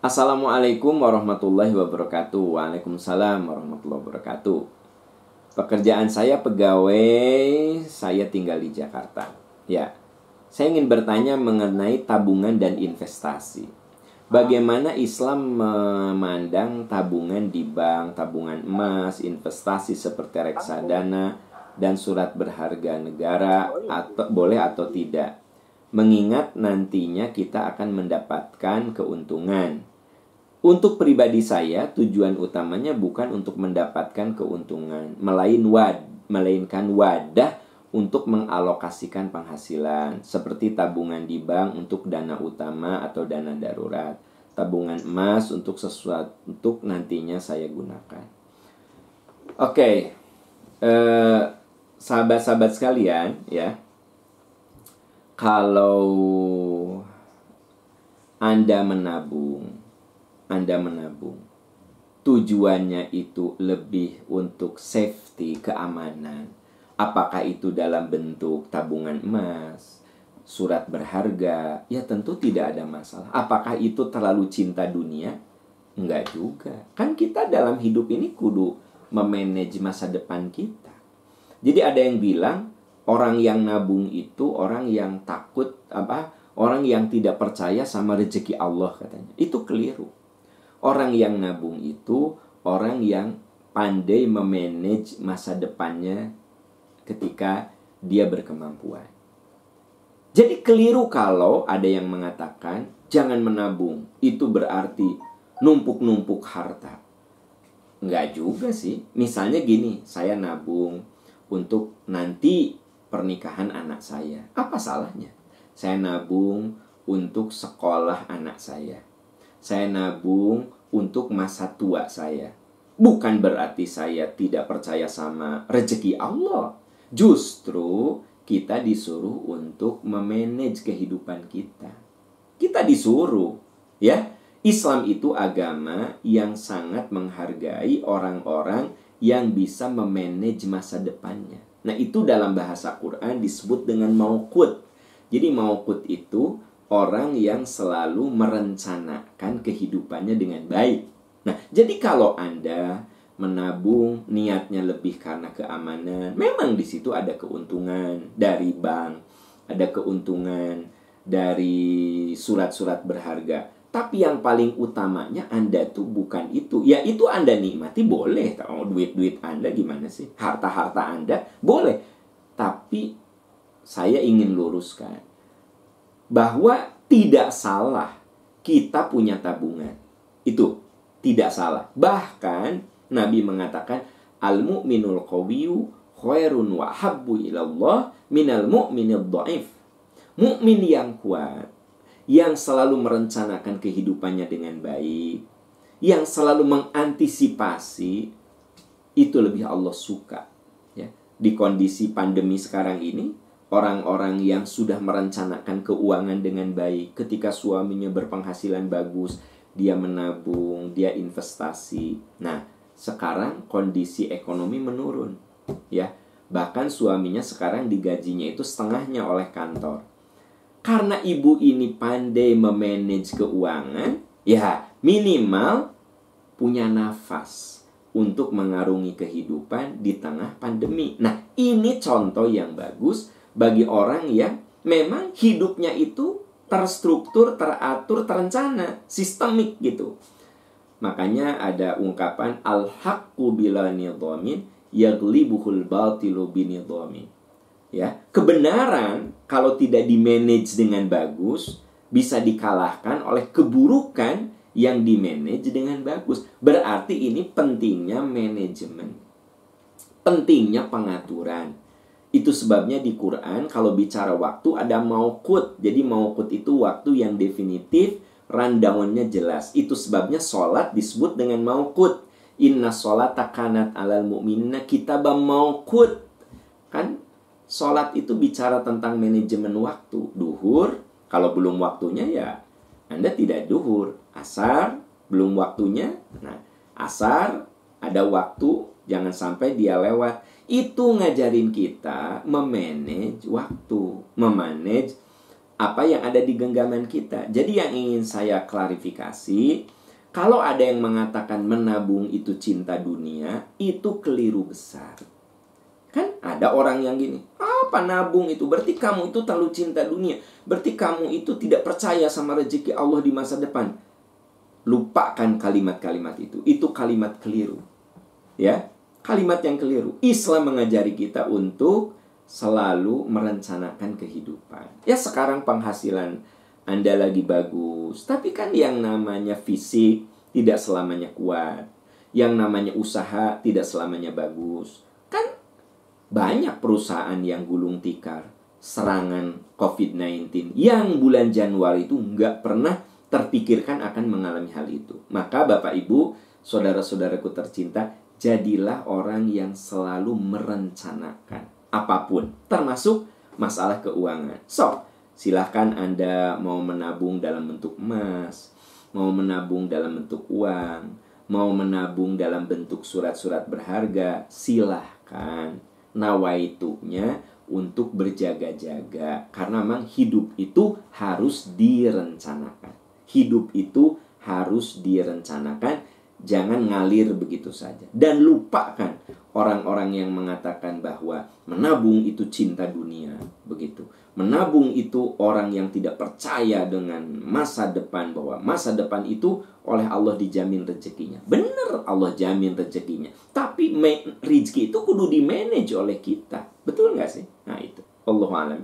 Assalamualaikum warahmatullahi wabarakatuh. Waalaikumsalam warahmatullahi wabarakatuh. Pekerjaan saya pegawai, saya tinggal di Jakarta. Ya, saya ingin bertanya mengenai tabungan dan investasi. Bagaimana Islam memandang tabungan di bank, tabungan emas, investasi seperti reksadana dan surat berharga negara, atau boleh atau tidak? Mengingat nantinya kita akan mendapatkan keuntungan. Untuk pribadi saya, tujuan utamanya bukan untuk mendapatkan keuntungan, melainkan wadah untuk mengalokasikan penghasilan, seperti tabungan di bank untuk dana utama atau dana darurat, tabungan emas untuk sesuatu untuk nantinya saya gunakan. Oke, sahabat-sahabat sekalian, ya. Kalau Anda menabung, tujuannya itu lebih untuk safety, keamanan. Apakah itu dalam bentuk tabungan emas, surat berharga? Ya tentu tidak ada masalah. Apakah itu terlalu cinta dunia? Enggak juga. Kan kita dalam hidup ini kudu memanage masa depan kita. Jadi ada yang bilang orang yang nabung itu orang yang takut, orang yang tidak percaya sama rezeki Allah katanya. Itu keliru. Orang yang nabung itu orang yang pandai memanage masa depannya ketika dia berkemampuan. Jadi keliru kalau ada yang mengatakan jangan menabung, itu berarti numpuk-numpuk harta. Enggak juga sih. Misalnya gini, saya nabung untuk nanti pernikahan anak saya. Apa salahnya? Saya nabung untuk sekolah anak saya. Saya nabung untuk masa tua saya. Bukan berarti saya tidak percaya sama rezeki Allah. Justru kita disuruh untuk memanage kehidupan kita. Kita disuruh, ya. Islam itu agama yang sangat menghargai orang-orang yang bisa memanage masa depannya. Nah, itu dalam bahasa Quran disebut dengan mauqut. Jadi mauqut itu orang yang selalu merencanakan kehidupannya dengan baik. Nah, jadi kalau Anda menabung niatnya lebih karena keamanan, memang di situ ada keuntungan dari bank, ada keuntungan dari surat-surat berharga. Tapi yang paling utamanya Anda tuh bukan itu. Ya itu Anda nikmati boleh. Kalau duit-duit Anda gimana sih? Harta-harta Anda boleh. Tapi saya ingin luruskan bahwa tidak salah kita punya tabungan. Itu tidak salah. Bahkan Nabi mengatakan al-mu'minul qawiyyu khairun wa habbu ilallah minal mu'minid dha'if. Mukmin yang kuat, yang selalu merencanakan kehidupannya dengan baik, yang selalu mengantisipasi, itu lebih Allah suka. Ya. Di kondisi pandemi sekarang ini, orang-orang yang sudah merencanakan keuangan dengan baik, ketika suaminya berpenghasilan bagus, dia menabung, dia investasi. Nah, sekarang kondisi ekonomi menurun. Ya. Bahkan suaminya sekarang digajinya itu setengahnya oleh kantor. Karena ibu ini pandai memanage keuangan, ya minimal punya nafas untuk mengarungi kehidupan di tengah pandemi. Nah, ini contoh yang bagus bagi orang yang memang hidupnya itu terstruktur, teratur, terencana, sistemik gitu. Makanya ada ungkapan al-haqqu bila nidhamin yaglibuhul batilu binidhamin. Ya, kebenaran kalau tidak dimanage dengan bagus bisa dikalahkan oleh keburukan yang dimanage dengan bagus. Berarti ini pentingnya manajemen, pentingnya pengaturan. Itu sebabnya di Quran kalau bicara waktu ada mauqut. Jadi mauqut itu waktu yang definitif, rundown-nya jelas. Itu sebabnya sholat disebut dengan mauqut. Inna sholata kanat alal mu'minina kitabam mauqut. Kan sholat itu bicara tentang manajemen waktu. Duhur, kalau belum waktunya ya Anda tidak duhur. Asar, belum waktunya. Nah, asar, ada waktu, jangan sampai dia lewat. Itu ngajarin kita memanage waktu, memanage apa yang ada di genggaman kita. Jadi yang ingin saya klarifikasi, Kalau ada yang mengatakan menabung itu cinta dunia, itu keliru besar. Kan ada orang yang gini, apa nabung itu? Berarti kamu itu terlalu cinta dunia. Berarti kamu itu tidak percaya sama rezeki Allah di masa depan. Lupakan kalimat-kalimat itu. Itu kalimat keliru. Ya, kalimat yang keliru. Islam mengajari kita untuk selalu merencanakan kehidupan. Ya, sekarang penghasilan Anda lagi bagus, tapi kan yang namanya fisik tidak selamanya kuat. Yang namanya usaha tidak selamanya bagus. Kan banyak perusahaan yang gulung tikar serangan COVID-19 yang bulan Januari itu nggak pernah terpikirkan akan mengalami hal itu. Maka Bapak Ibu, saudara-saudaraku tercinta, jadilah orang yang selalu merencanakan apapun, termasuk masalah keuangan. So, silahkan Anda mau menabung dalam bentuk emas, mau menabung dalam bentuk uang, mau menabung dalam bentuk surat-surat berharga, silahkan. Nawaitunya untuk berjaga-jaga. Karena memang hidup itu harus direncanakan. Hidup itu harus direncanakan. Jangan ngalir begitu saja. Dan lupakan orang-orang yang mengatakan bahwa menabung itu cinta dunia. Begitu. Menabung itu orang yang tidak percaya dengan masa depan. Bahwa masa depan itu oleh Allah dijamin rezekinya. Benar Allah jamin rezekinya. Tapi rezeki itu kudu di-manage oleh kita. Betul nggak sih? Nah itu. Allahu a'lam.